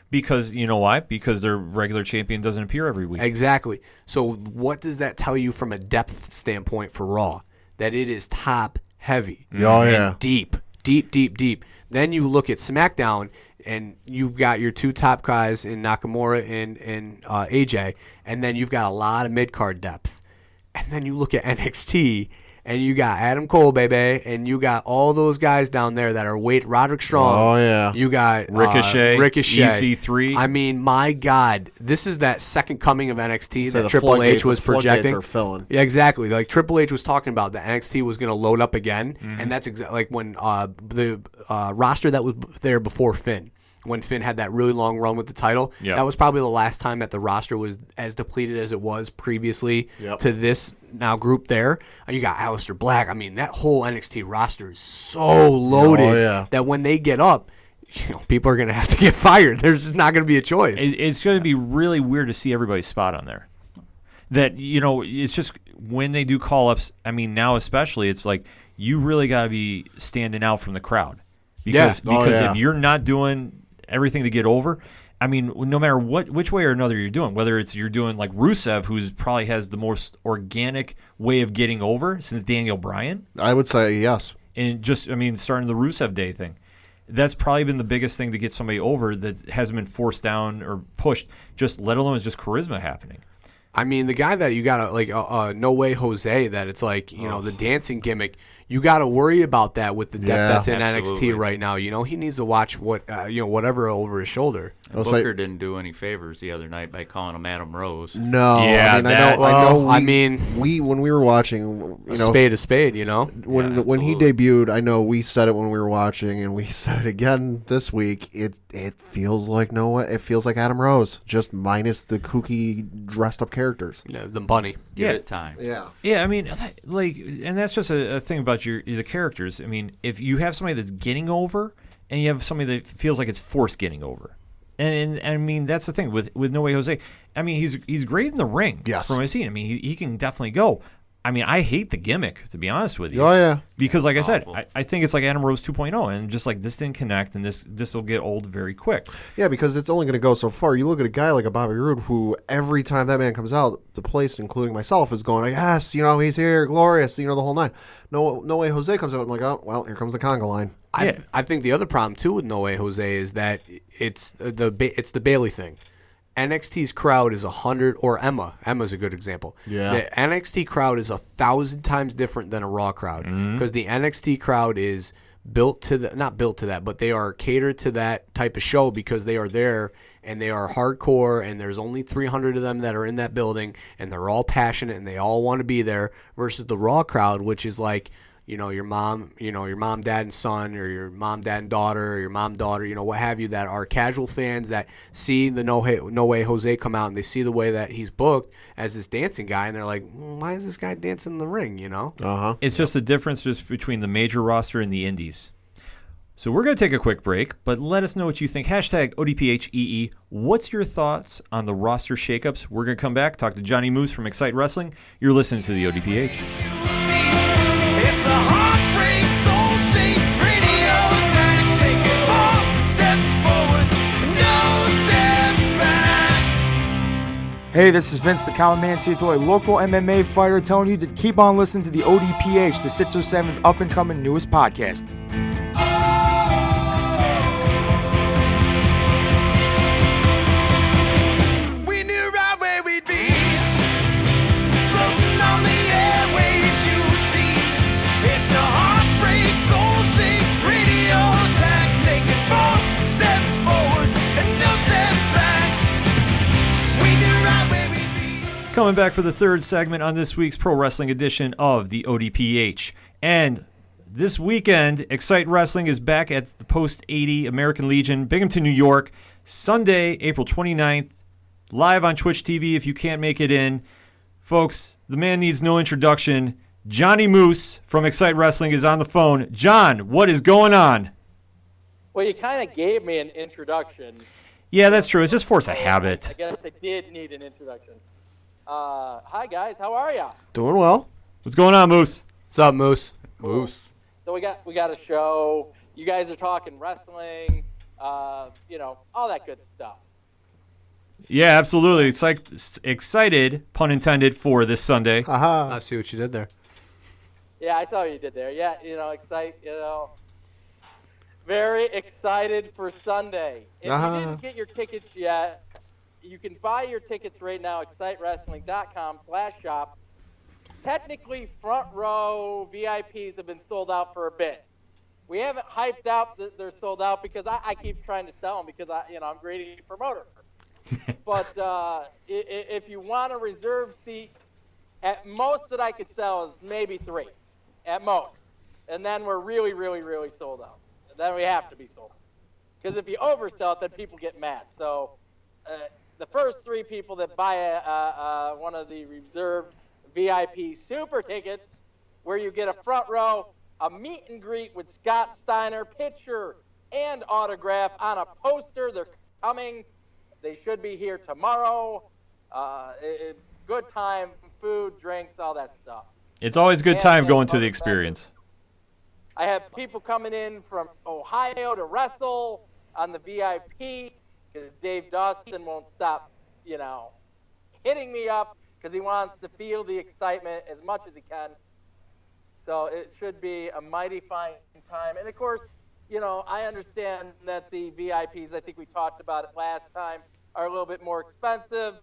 Because, you know why? Because their regular champion doesn't appear every week. Exactly. So what does that tell you from a depth standpoint for Raw? That it is top heavy. Oh, and yeah. deep deep. Then you look at SmackDown, and you've got your two top guys in Nakamura and AJ, and then you've got a lot of mid-card depth. And then you look at NXT, and you got Adam Cole, baby, and you got all those guys down there that are Roderick Strong. Oh, yeah. You got Ricochet, EC3. I mean, my God, this is that second coming of NXT So that Triple H was projecting. Are filling. Yeah, exactly. Like Triple H was talking about that NXT was going to load up again, and that's like when the roster that was there before Finn. When Finn had that really long run with the title, that was probably the last time that the roster was as depleted as it was previously to this now group there. You got Aleister Black. I mean, that whole NXT roster is so loaded that when they get up, people are going to have to get fired. There's just not going to be a choice. It's going to be really weird to see everybody's spot on there. That, it's just when they do call-ups, I mean, now especially, it's like you really got to be standing out from the crowd. Because if you're not doing everything to get over, I mean, no matter which way or another you're doing, whether it's you're doing like Rusev, who's probably has the most organic way of getting over since Daniel Bryan. I would say yes. And starting the Rusev Day thing. That's probably been the biggest thing to get somebody over that hasn't been forced down or pushed, just let alone just charisma happening. I mean, the guy that you got to, like, No Way Jose, that it's like, the dancing gimmick, you got to worry about that with the depth that's in NXT right now. He needs to watch whatever over his shoulder. And Booker didn't do any favors the other night by calling him Adam Rose. No. Yeah, I know. When we were watching, a spade a spade, When he debuted, I know we said it when we were watching, and we said it again this week. It feels like it feels like Adam Rose, just minus the kooky dressed up characters. The bunny. Give it time. Yeah, I mean, like, and that's just a thing about the characters. I mean, if you have somebody that's getting over, and you have somebody that feels like it's forced getting over. And I mean, that's the thing with No Way Jose. I mean, he's great in the ring. Yes. From what I've seen. I mean, he can definitely go. I mean, I hate the gimmick, to be honest with you. Oh, yeah. Because, like I said, I think it's like Adam Rose 2.0, and just like this didn't connect, and this will get old very quick. Yeah, because it's only going to go so far. You look at a guy like a Bobby Roode, who every time that man comes out, the place, including myself, is going, yes, he's here, glorious, the whole nine. No Way Jose comes out, I'm like, oh, well, here comes the conga line. I think the other problem too with No Way Jose is that it's the Bailey thing. NXT's crowd is 100, or Emma's a good example. Yeah. The NXT crowd is 1,000 times different than a Raw crowd, because the NXT crowd is not built to that, but they are catered to that type of show because they are there and they are hardcore, and there's only 300 of them that are in that building, and they're all passionate and they all want to be there, versus the Raw crowd, which is like, your mom, dad, and son, or your mom, dad, and daughter, or your mom, daughter, what have you, that are casual fans that see the No Way Jose come out, and they see the way that he's booked as this dancing guy, and they're like, why is this guy dancing in the ring, It's just the difference just between the major roster and the indies. So we're going to take a quick break, but let us know what you think. Hashtag ODPHEE. What's your thoughts on the roster shakeups? We're going to come back, talk to Jonny Moose from Xcite Wrestling. You're listening to the ODPH. It's a heartbreak, soul-shaped radio attack. Taking 4 steps forward, no steps back. Hey, this is Vince the Common Man Ciatoy, local MMA fighter, telling you to keep on listening to the ODPH, the 607's up-and-coming newest podcast. We knew right where we'd be, floating on the airwaves, you see. It's a heartbreak, soul-shaped radio attack. Taking 4 steps forward and no steps back. We knew right where we'd be. Coming back for the third segment on this week's pro wrestling edition of the ODPH. And this weekend, Xcite Wrestling is back at the Post 80 American Legion, Binghamton, New York, Sunday, April 29th, live on Twitch TV if you can't make it in. Folks, the man needs no introduction. Jonny Moose from Xcite Wrestling is on the phone. John, what is going on? Well, you kind of gave me an introduction. Yeah, that's true. It's just force of habit. I guess I did need an introduction. Hi, guys. How are ya? Doing well. What's going on, Moose? What's up, Moose? Cool. Moose. So we got a show. You guys are talking wrestling, all that good stuff. Yeah, absolutely. It's like excited, pun intended, for this Sunday. I see what you did there. Yeah, I saw what you did there. Yeah, Xcite, Very excited for Sunday. If you didn't get your tickets yet, you can buy your tickets right now at XciteWrestling.com/shop. Technically, front row VIPs have been sold out for a bit. We haven't hyped out that they're sold out because I keep trying to sell them because I'm a greedy promoter. But if you want a reserve seat, at most that I could sell is maybe 3, at most. And then we're really, really, really sold out. And then we have to be sold out. Because if you oversell it, then people get mad. So the first 3 people that buy one of the reserved VIP super tickets, where you get a front row, a meet and greet with Scott Steiner, picture and autograph on a poster. They're coming. They should be here tomorrow. Good time, food, drinks, all that stuff. It's always a good time going to the experience. I have people coming in from Ohio to wrestle on the VIP because Dave Dawson won't stop, hitting me up because he wants to feel the excitement as much as he can. So it should be a mighty fine time. And, of course, I understand that the VIPs, I think we talked about it last time, are a little bit more expensive.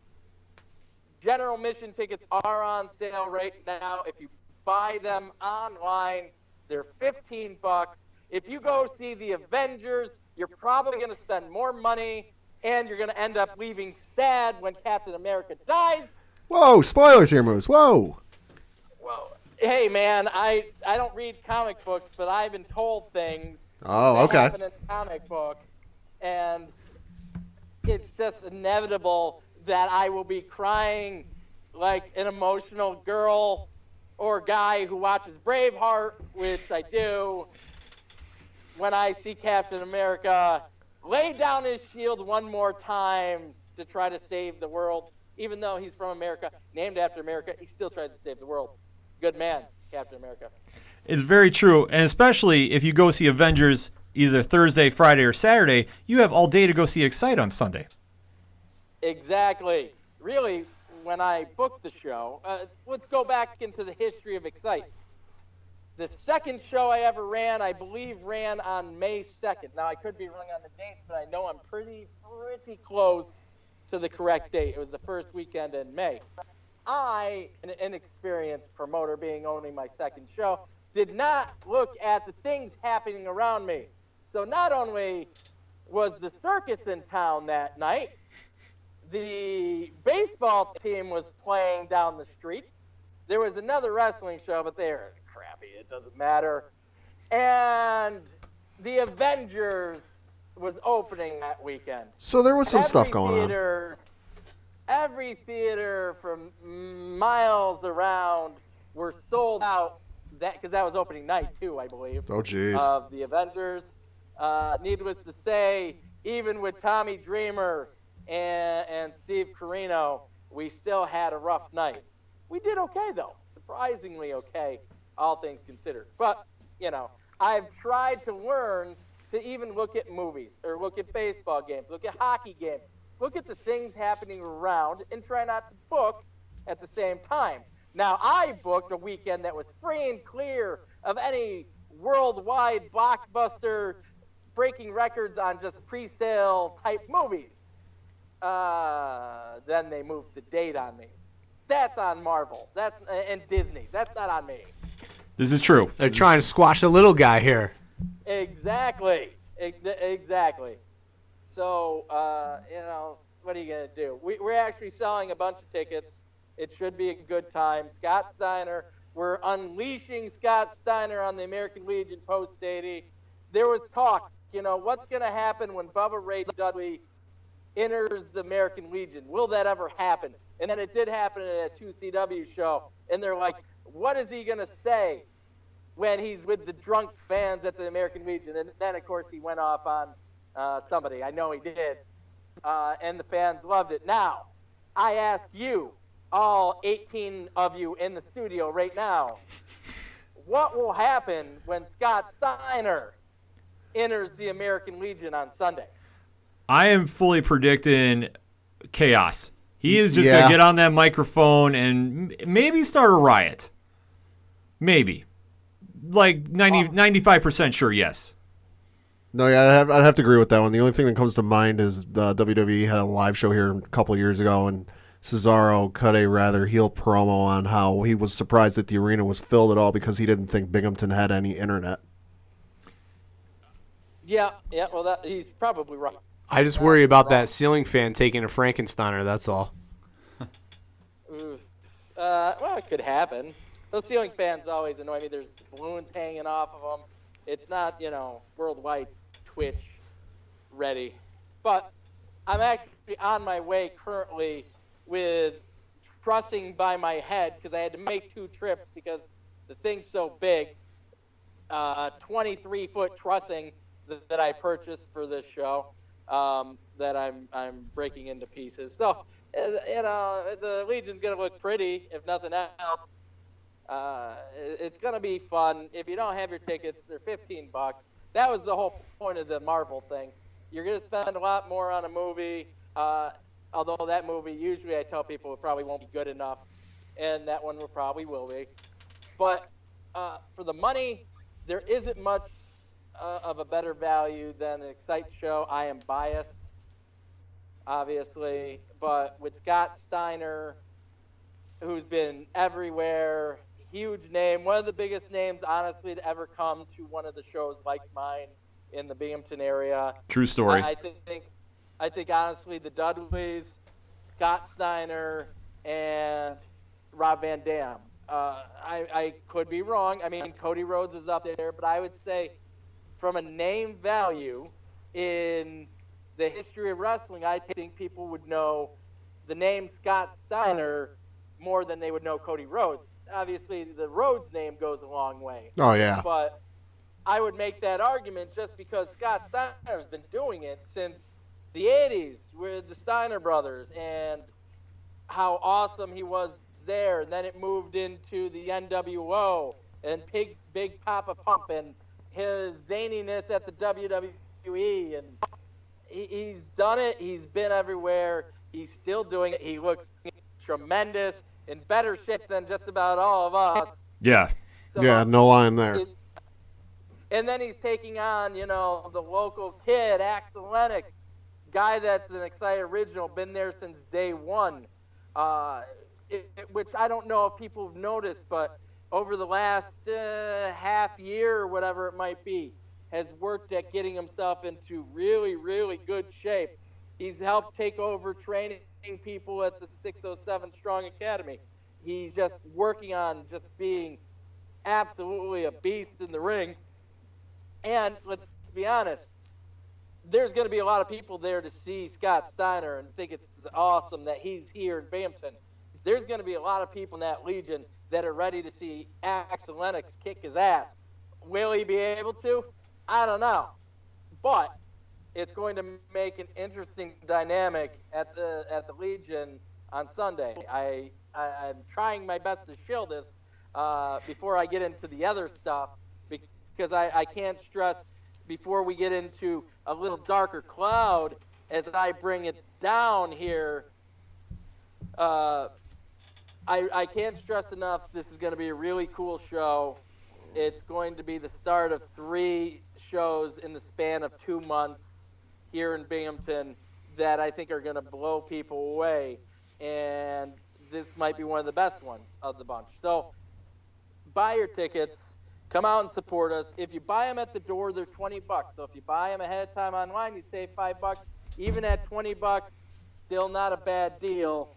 General admission tickets are on sale right now. If you buy them online, they're $15. If you go see the Avengers, you're probably going to spend more money, and you're going to end up leaving sad when Captain America dies. Whoa, spoilers here, Moose. Whoa. Well, hey, man, I don't read comic books, but I've been told things that happen in the comic book, and it's just inevitable that I will be crying like an emotional girl or guy who watches Braveheart, which I do, when I see Captain America lay down his shield one more time to try to save the world. Even though he's from America, named after America, he still tries to save the world. Good man, Captain America. It's very true, and especially if you go see Avengers either Thursday, Friday, or Saturday, you have all day to go see Xcite on Sunday. Exactly. Really, when I booked the show, let's go back into the history of Xcite. The second show I ever ran, I believe, ran on May 2nd. Now, I could be wrong on the dates, but I know I'm pretty close to the correct date. It was the first weekend in May. I, an inexperienced promoter, being only my second show, did not look at the things happening around me. So not only was the circus in town that night, the baseball team was playing down the street. There was another wrestling show, but they were crappy. It doesn't matter. And the Avengers was opening that weekend. So there was some stuff going on. Every theater from miles around were sold out, because that was opening night too, I believe. Oh, jeez. Of the Avengers. Needless to say, even with Tommy Dreamer and Steve Corino, we still had a rough night. We did okay, though. Surprisingly okay, all things considered. But, I've tried to learn to even look at movies or look at baseball games, look at hockey games, look at the things happening around and try not to book at the same time. Now, I booked a weekend that was free and clear of any worldwide blockbuster breaking records on just pre-sale type movies. Then they moved the date on me. That's on Marvel. And Disney. That's not on me. This is true. They're trying to squash the little guy here. Exactly. So, what are you going to do? We're actually selling a bunch of tickets. It should be a good time. Scott Steiner, we're unleashing Scott Steiner on the American Legion post-80. There was talk, what's going to happen when Bubba Ray Dudley enters the American Legion? Will that ever happen? And then it did happen at a 2CW show. And they're like, what is he going to say when he's with the drunk fans at the American Legion? And then, of course, he went off on somebody. I know he did. And the fans loved it. Now, I ask you, all 18 of you in the studio right now, what will happen when Scott Steiner enters the American Legion on Sunday? I am fully predicting chaos. He is just going to get on that microphone and maybe start a riot. Maybe. Like 95% sure, yes. No, yeah, I'd have to agree with that one. The only thing that comes to mind is WWE had a live show here a couple years ago, and Cesaro cut a rather heel promo on how he was surprised that the arena was filled at all because he didn't think Binghamton had any internet. Yeah, well, he's probably right. I just worry about that ceiling fan taking a Frankensteiner, that's all. Well, it could happen. Those ceiling fans always annoy me. There's balloons hanging off of them. It's not, worldwide Twitch ready. But I'm actually on my way currently with trussing by my head because I had to make 2 trips because the thing's so big. 23-foot trussing that I purchased for this show that I'm breaking into pieces. So, the Legion's going to look pretty, if nothing else. It's going to be fun. If you don't have your tickets, they're $15. That was the whole point of the Marvel thing. You're going to spend a lot more on a movie, although that movie, usually I tell people it probably won't be good enough, and that one probably will be. But for the money, there isn't much of a better value than an Xcite show. I am biased, obviously, but with Scott Steiner, who's been everywhere, huge name, one of the biggest names, honestly, to ever come to one of the shows like mine in the Binghamton area. True story. I think honestly, the Dudleys, Scott Steiner, and Rob Van Dam. I could be wrong. I mean, Cody Rhodes is up there, but I would say from a name value in the history of wrestling, I think people would know the name Scott Steiner more than they would know Cody Rhodes. Obviously, the Rhodes name goes a long way. Oh, yeah. But I would make that argument just because Scott Steiner has been doing it since the 80s with the Steiner brothers and how awesome he was there. And then it moved into the NWO and Big Papa Pump and his zaniness at the WWE. And he's done it. He's been everywhere. He's still doing it. He looks tremendous, in better shape than just about all of us. Yeah. So, Yeah, no line there. And then he's taking on, the local kid, Axel Lennox, guy that's an Xcite original, been there since day one, which I don't know if people have noticed, but over the last half year or whatever it might be, has worked at getting himself into really, really good shape. He's helped take over training people at the 607 Strong Academy. He's just working on just being absolutely a beast in the ring. And let's be honest, there's going to be a lot of people there to see Scott Steiner and think it's awesome that he's here in Binghamton. There's going to be a lot of people in that Legion that are ready to see Axel Lennox kick his ass. Will he be able to? I don't know. But it's going to make an interesting dynamic at the Legion on Sunday. I'm trying my best to shield this before I get into the other stuff, because I can't stress before we get into a little darker cloud as I bring it down here. I can't stress enough, this is going to be a really cool show. It's going to be the start of 3 shows in the span of 2 months here in Binghamton that I think are going to blow people away. And this might be one of the best ones of the bunch. So buy your tickets. Come out and support us. If you buy them at the door, they're $20. So if you buy them ahead of time online, you save $5. Even at $20, still not a bad deal,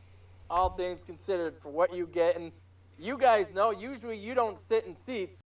all things considered, for what you get. And you guys know, usually you don't sit in seats.